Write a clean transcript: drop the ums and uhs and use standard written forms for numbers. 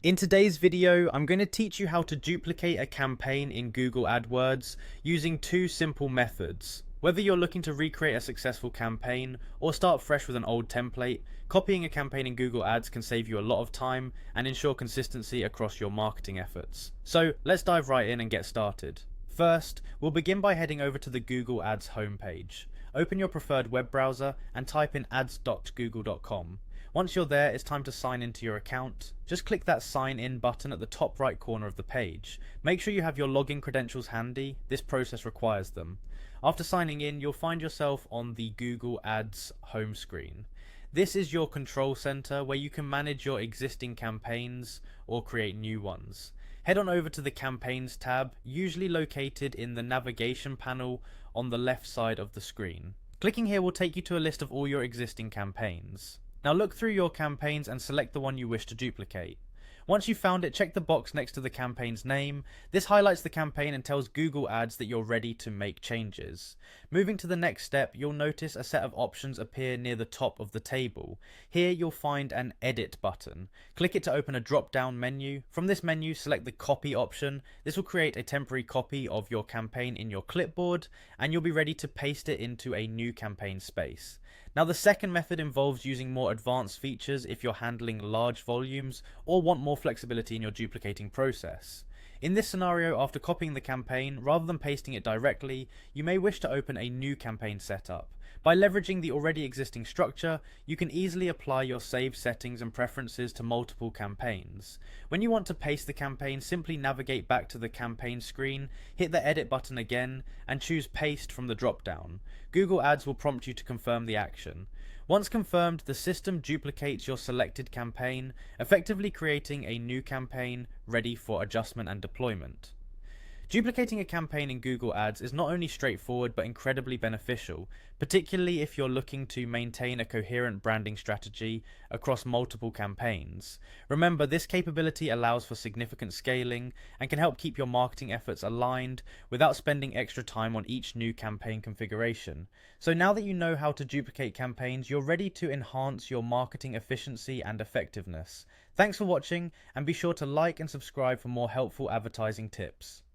In today's video, I'm going to teach you how to duplicate a campaign in Google AdWords using two simple methods. Whether you're looking to recreate a successful campaign or start fresh with an old template, copying a campaign in Google Ads can save you a lot of time and ensure consistency across your marketing efforts. So let's dive right in and get started. First, we'll begin by heading over to the Google Ads homepage. Open your preferred web browser and type in ads.google.com. Once you're there, it's time to sign into your account. Just click that sign in button at the top right corner of the page. Make sure you have your login credentials handy. This process requires them. After signing in, you'll find yourself on the Google Ads home screen. This is your control center where you can manage your existing campaigns or create new ones. Head on over to the Campaigns tab, usually located in the navigation panel on the left side of the screen. Clicking here will take you to a list of all your existing campaigns. Now look through your campaigns and select the one you wish to duplicate. Once you've found it, check the box next to the campaign's name. This highlights the campaign and tells Google Ads that you're ready to make changes. Moving to the next step, you'll notice a set of options appear near the top of the table. Here you'll find an Edit button. Click it to open a drop-down menu. From this menu, select the Copy option. This will create a temporary copy of your campaign in your clipboard, and you'll be ready to paste it into a new campaign space. Now the second method involves using more advanced features if you're handling large volumes or want more flexibility in your duplicating process. In this scenario, after copying the campaign, rather than pasting it directly, you may wish to open a new campaign setup. By leveraging the already existing structure, you can easily apply your saved settings and preferences to multiple campaigns. When you want to paste the campaign, simply navigate back to the campaign screen, hit the edit button again, and choose paste from the drop-down. Google Ads will prompt you to confirm the action. Once confirmed, the system duplicates your selected campaign, effectively creating a new campaign ready for adjustment and deployment. Duplicating a campaign in Google Ads is not only straightforward but incredibly beneficial, particularly if you're looking to maintain a coherent branding strategy across multiple campaigns. Remember, this capability allows for significant scaling and can help keep your marketing efforts aligned without spending extra time on each new campaign configuration. So now that you know how to duplicate campaigns, you're ready to enhance your marketing efficiency and effectiveness. Thanks for watching, and be sure to like and subscribe for more helpful advertising tips.